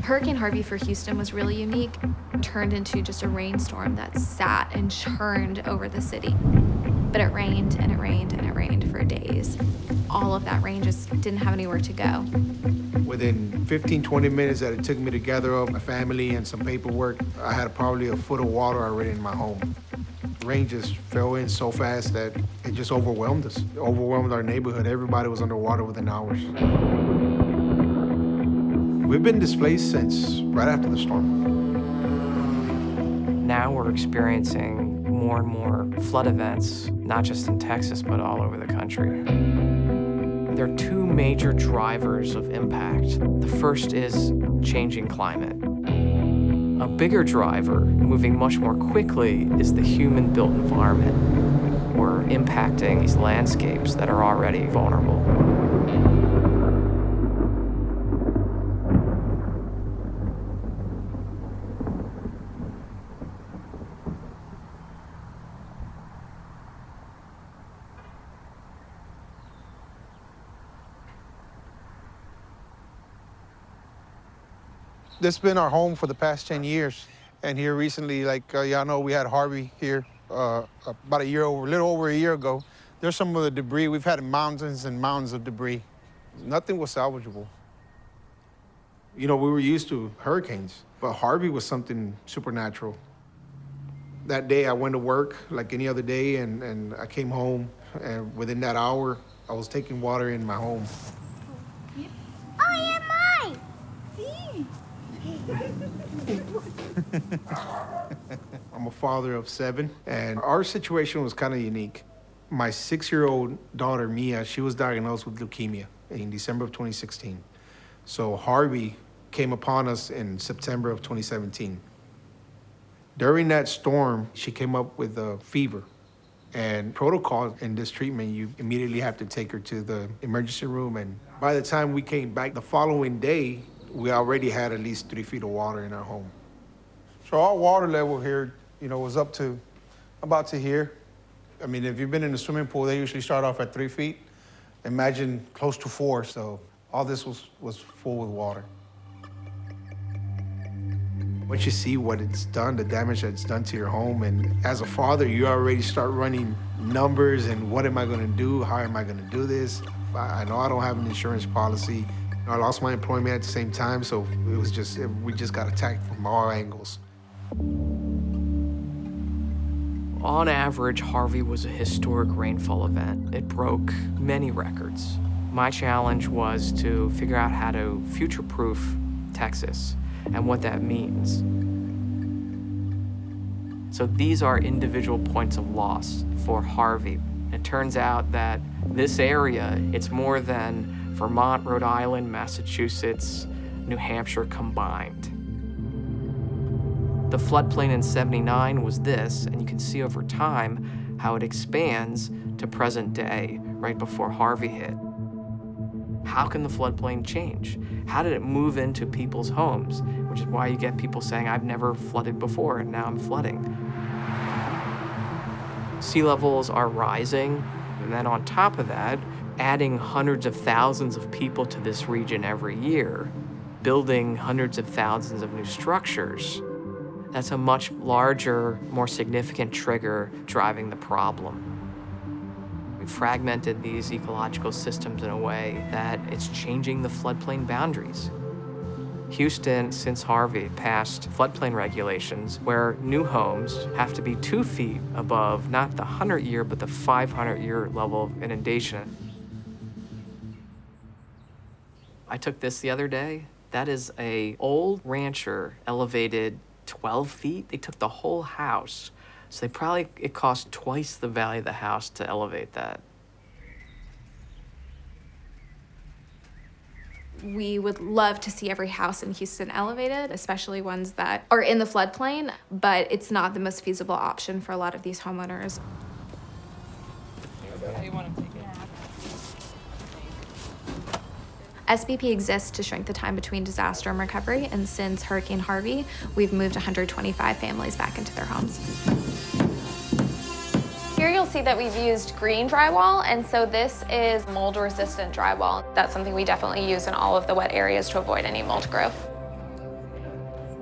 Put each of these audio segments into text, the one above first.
Hurricane Harvey for Houston was really unique. It turned into just a rainstorm that sat and churned over the city. But it rained and it rained and it rained for days. All of that rain just didn't have anywhere to go. Within 15, 20 minutes that it took me to gather up my family and some paperwork, I had probably a foot of water already in my home. Rain just fell in so fast that it just overwhelmed us. It overwhelmed our neighborhood. Everybody was underwater within hours. We've been displaced since right after the storm. Now we're experiencing more and more flood events, not just in Texas, but all over the country. There are two major drivers of impact. The first is changing climate. A bigger driver, moving much more quickly, is the human-built environment. We're impacting these landscapes that are already vulnerable. This has been our home for the past 10 years. And here recently, like y'all know, we had Harvey here about a little over a year ago. There's some of the debris. We've had mountains and mountains of debris. Nothing was salvageable. You know, we were used to hurricanes, but Harvey was something supernatural. That day I went to work like any other day, and I came home, and within that hour, I was taking water in my home. Oh, yeah, mine! See? I'm a father of 7, and our situation was kind of unique. My 6-year-old daughter, Mia, she was diagnosed with leukemia in December of 2016. So Harvey came upon us in September of 2017. During that storm, she came up with a fever. And protocol in this treatment, you immediately have to take her to the emergency room. And by the time we came back the following day, we already had at least 3 feet of water in our home. So our water level here, you know, was up to about to here. I mean, if you've been in a swimming pool, they usually start off at 3 feet. Imagine close to 4, so all this was full with water. Once you see what it's done, the damage that it's done to your home, and as a father, you already start running numbers and what am I gonna do? How am I gonna do this? I know I don't have an insurance policy. I lost my employment at the same time, so it was just, we just got attacked from all angles. On average, Harvey was a historic rainfall event. It broke many records. My challenge was to figure out how to future-proof Texas and what that means. So these are individual points of loss for Harvey. It turns out that this area, it's more than Vermont, Rhode Island, Massachusetts, New Hampshire combined. The floodplain in '79 was this, and you can see over time how it expands to present day, right before Harvey hit. How can the floodplain change? How did it move into people's homes? Which is why you get people saying, I've never flooded before, and now I'm flooding. Sea levels are rising, and then on top of that, adding hundreds of thousands of people to this region every year, building hundreds of thousands of new structures, that's a much larger, more significant trigger driving the problem. We've fragmented these ecological systems in a way that it's changing the floodplain boundaries. Houston, since Harvey, passed floodplain regulations where new homes have to be 2 feet above not the 100-year, but the 500-year level of inundation. I took this the other day. That is an old rancher elevated 12 feet. They took the whole house. So it cost twice the value of the house to elevate that. We would love to see every house in Houston elevated, especially ones that are in the floodplain, but it's not the most feasible option for a lot of these homeowners. SBP exists to shrink the time between disaster and recovery, and since Hurricane Harvey, we've moved 125 families back into their homes. Here you'll see that we've used green drywall, and so this is mold-resistant drywall. That's something we definitely use in all of the wet areas to avoid any mold growth.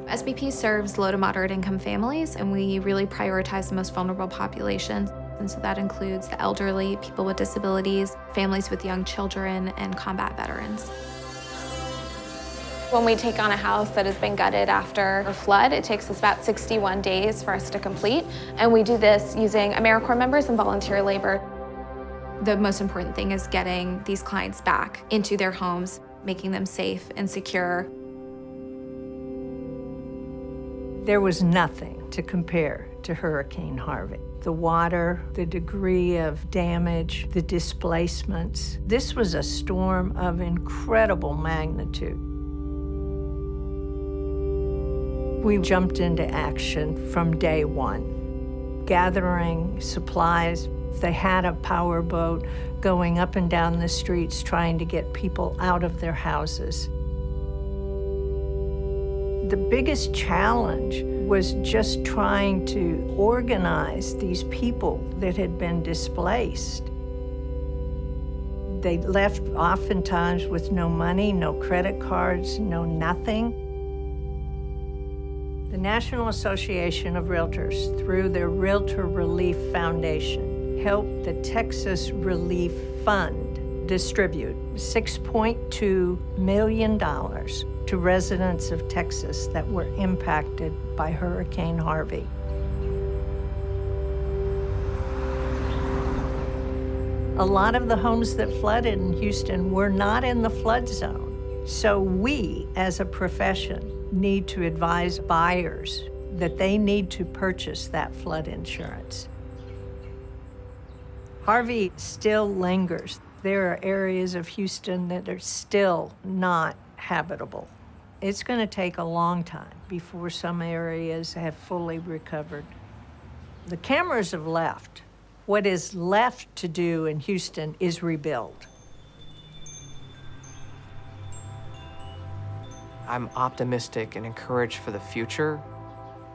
SBP serves low to moderate income families, and we really prioritize the most vulnerable populations. And so that includes the elderly, people with disabilities, families with young children, and combat veterans. When we take on a house that has been gutted after a flood, it takes us about 61 days for us to complete. And we do this using AmeriCorps members and volunteer labor. The most important thing is getting these clients back into their homes, making them safe and secure. There was nothing to compare to Hurricane Harvey. The water, the degree of damage, the displacements. This was a storm of incredible magnitude. We jumped into action from day one, gathering supplies. They had a power boat going up and down the streets trying to get people out of their houses. The biggest challenge was just trying to organize these people that had been displaced. They left oftentimes with no money, no credit cards, no nothing. The National Association of Realtors, through their Realtor Relief Foundation, helped the Texas Relief Fund distribute $6.2 million to residents of Texas that were impacted by Hurricane Harvey. A lot of the homes that flooded in Houston were not in the flood zone. So we, as a profession, need to advise buyers that they need to purchase that flood insurance. Harvey still lingers. There are areas of Houston that are still not habitable. It's going to take a long time before some areas have fully recovered. The cameras have left. What is left to do in Houston is rebuild. I'm optimistic and encouraged for the future.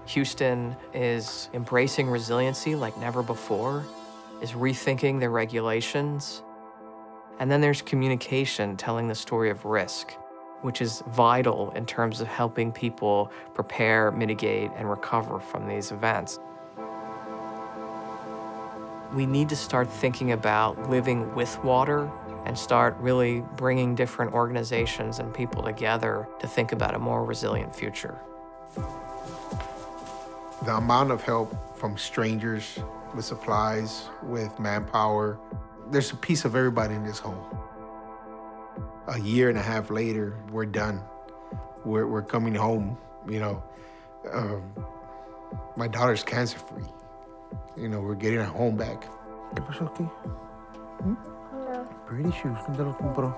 Houston is embracing resiliency like never before, is rethinking their regulations. And then there's communication telling the story of risk, which is vital in terms of helping people prepare, mitigate, and recover from these events. We need to start thinking about living with water and start really bringing different organizations and people together to think about a more resilient future. The amount of help from strangers with supplies, with manpower, there's a piece of everybody in this home. A year and a half later, we're done. We're coming home, you know. My daughter's cancer-free. You know, we're getting our home back. ¿Qué pasó aquí? Pretty shoes, ¿dónde los compró?